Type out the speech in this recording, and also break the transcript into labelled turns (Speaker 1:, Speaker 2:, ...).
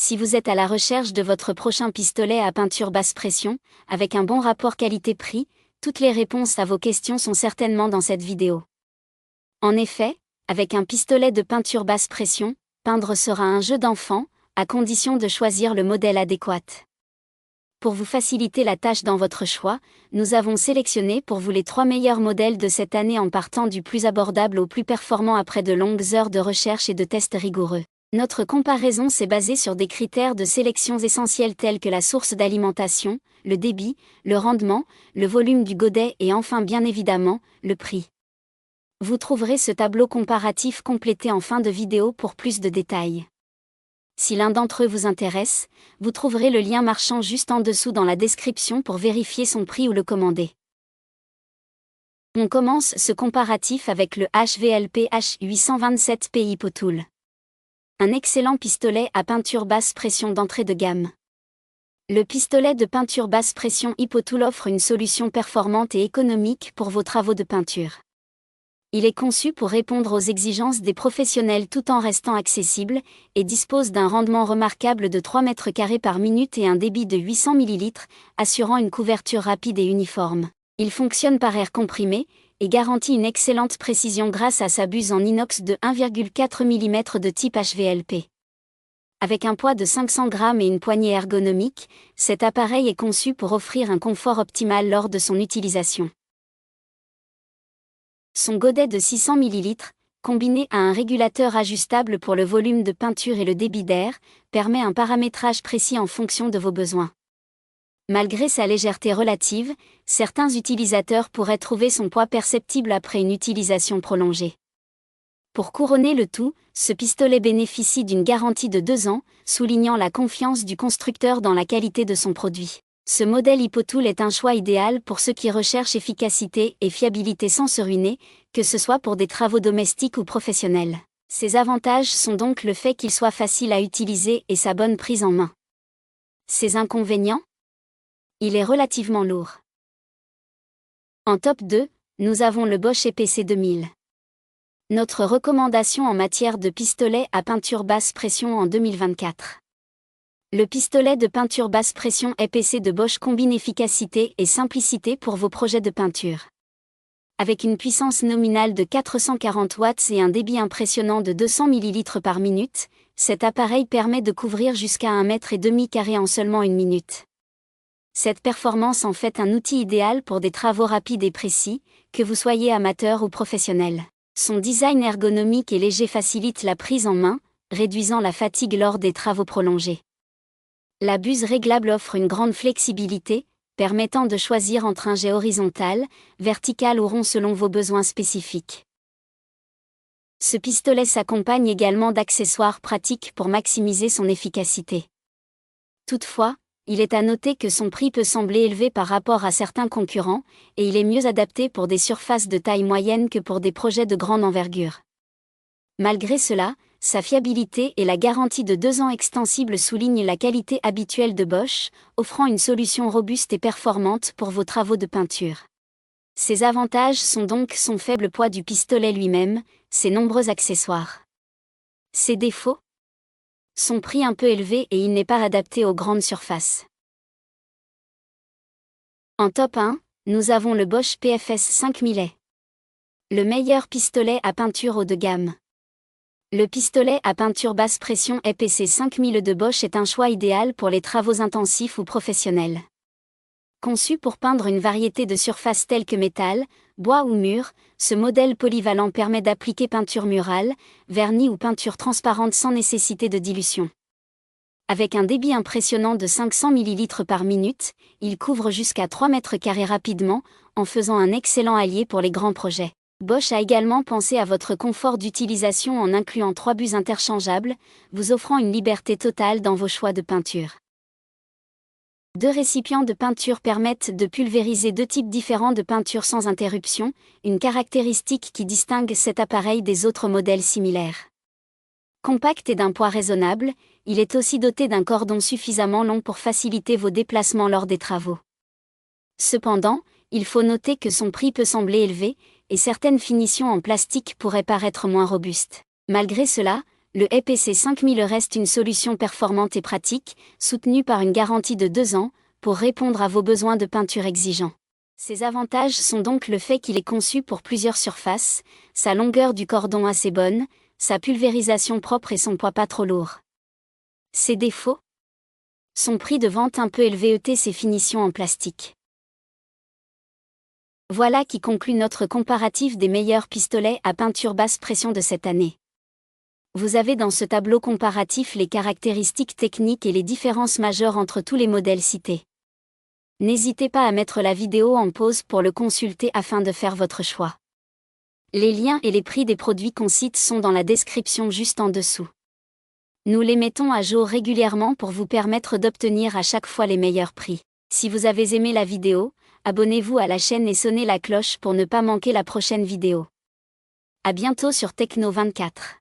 Speaker 1: Si vous êtes à la recherche de votre prochain pistolet à peinture basse pression, avec un bon rapport qualité-prix, toutes les réponses à vos questions sont certainement dans cette vidéo. En effet, avec un pistolet de peinture basse pression, peindre sera un jeu d'enfant, à condition de choisir le modèle adéquat. Pour vous faciliter la tâche dans votre choix, nous avons sélectionné pour vous les 3 meilleurs modèles de cette année en partant du plus abordable au plus performant après de longues heures de recherche et de tests rigoureux. Notre comparaison s'est basée sur des critères de sélection essentiels tels que la source d'alimentation, le débit, le rendement, le volume du godet et enfin bien évidemment, le prix. Vous trouverez ce tableau comparatif complété en fin de vidéo pour plus de détails. Si l'un d'entre eux vous intéresse, vous trouverez le lien marchand juste en dessous dans la description pour vérifier son prix ou le commander. On commence ce comparatif avec le HVLP H827P Hippotool. Un excellent pistolet à peinture basse pression d'entrée de gamme. Le pistolet de peinture basse pression Hippotool offre une solution performante et économique pour vos travaux de peinture. Il est conçu pour répondre aux exigences des professionnels tout en restant accessible, et dispose d'un rendement remarquable de 3 mètres carrés par minute et un débit de 800 ml, assurant une couverture rapide et uniforme. Il fonctionne par air comprimé, et garantit une excellente précision grâce à sa buse en inox de 1,4 mm de type HVLP. Avec un poids de 500 g et une poignée ergonomique, cet appareil est conçu pour offrir un confort optimal lors de son utilisation. Son godet de 600 ml, combiné à un régulateur ajustable pour le volume de peinture et le débit d'air, permet un paramétrage précis en fonction de vos besoins. Malgré sa légèreté relative, certains utilisateurs pourraient trouver son poids perceptible après une utilisation prolongée. Pour couronner le tout, ce pistolet bénéficie d'une garantie de 2 ans, soulignant la confiance du constructeur dans la qualité de son produit. Ce modèle Hippotool est un choix idéal pour ceux qui recherchent efficacité et fiabilité sans se ruiner, que ce soit pour des travaux domestiques ou professionnels. Ses avantages sont donc le fait qu'il soit facile à utiliser et sa bonne prise en main. Ses inconvénients ? Il est relativement lourd. En top 2, nous avons le Bosch EPC 2000. Notre recommandation en matière de pistolet à peinture basse pression en 2024. Le pistolet de peinture basse pression EPC de Bosch combine efficacité et simplicité pour vos projets de peinture. Avec une puissance nominale de 440 watts et un débit impressionnant de 200 ml par minute, cet appareil permet de couvrir jusqu'à 1,5 m² en seulement 1 minute. Cette performance en fait un outil idéal pour des travaux rapides et précis, que vous soyez amateur ou professionnel. Son design ergonomique et léger facilite la prise en main, réduisant la fatigue lors des travaux prolongés. La buse réglable offre une grande flexibilité, permettant de choisir entre un jet horizontal, vertical ou rond selon vos besoins spécifiques. Ce pistolet s'accompagne également d'accessoires pratiques pour maximiser son efficacité. Toutefois, il est à noter que son prix peut sembler élevé par rapport à certains concurrents, et il est mieux adapté pour des surfaces de taille moyenne que pour des projets de grande envergure. Malgré cela, sa fiabilité et la garantie de 2 ans extensible soulignent la qualité habituelle de Bosch, offrant une solution robuste et performante pour vos travaux de peinture. Ses avantages sont donc son faible poids du pistolet lui-même, ses nombreux accessoires. Ses défauts ? Son prix un peu élevé et il n'est pas adapté aux grandes surfaces. En top 1, nous avons le Bosch PFS 5000. Le meilleur pistolet à peinture haut de gamme. Le pistolet à peinture basse pression EPC 5000 de Bosch est un choix idéal pour les travaux intensifs ou professionnels. Conçu pour peindre une variété de surfaces telles que métal, bois ou mur, ce modèle polyvalent permet d'appliquer peinture murale, vernis ou peinture transparente sans nécessité de dilution. Avec un débit impressionnant de 500 ml par minute, il couvre jusqu'à 3 mètres carrés rapidement, en faisant un excellent allié pour les grands projets. Bosch a également pensé à votre confort d'utilisation en incluant 3 buses interchangeables, vous offrant une liberté totale dans vos choix de peinture. 2 récipients de peinture permettent de pulvériser 2 types différents de peinture sans interruption, une caractéristique qui distingue cet appareil des autres modèles similaires. Compact et d'un poids raisonnable, il est aussi doté d'un cordon suffisamment long pour faciliter vos déplacements lors des travaux. Cependant, il faut noter que son prix peut sembler élevé, et certaines finitions en plastique pourraient paraître moins robustes. Malgré cela, le EPC 5000 reste une solution performante et pratique, soutenue par une garantie de 2 ans, pour répondre à vos besoins de peinture exigeants. Ses avantages sont donc le fait qu'il est conçu pour plusieurs surfaces, sa longueur du cordon assez bonne, sa pulvérisation propre et son poids pas trop lourd. Ses défauts? Son prix de vente un peu élevé et ses finitions en plastique. Voilà qui conclut notre comparatif des meilleurs pistolets à peinture basse pression de cette année. Vous avez dans ce tableau comparatif les caractéristiques techniques et les différences majeures entre tous les modèles cités. N'hésitez pas à mettre la vidéo en pause pour le consulter afin de faire votre choix. Les liens et les prix des produits qu'on cite sont dans la description juste en dessous. Nous les mettons à jour régulièrement pour vous permettre d'obtenir à chaque fois les meilleurs prix. Si vous avez aimé la vidéo, abonnez-vous à la chaîne et sonnez la cloche pour ne pas manquer la prochaine vidéo. À bientôt sur Techno 24.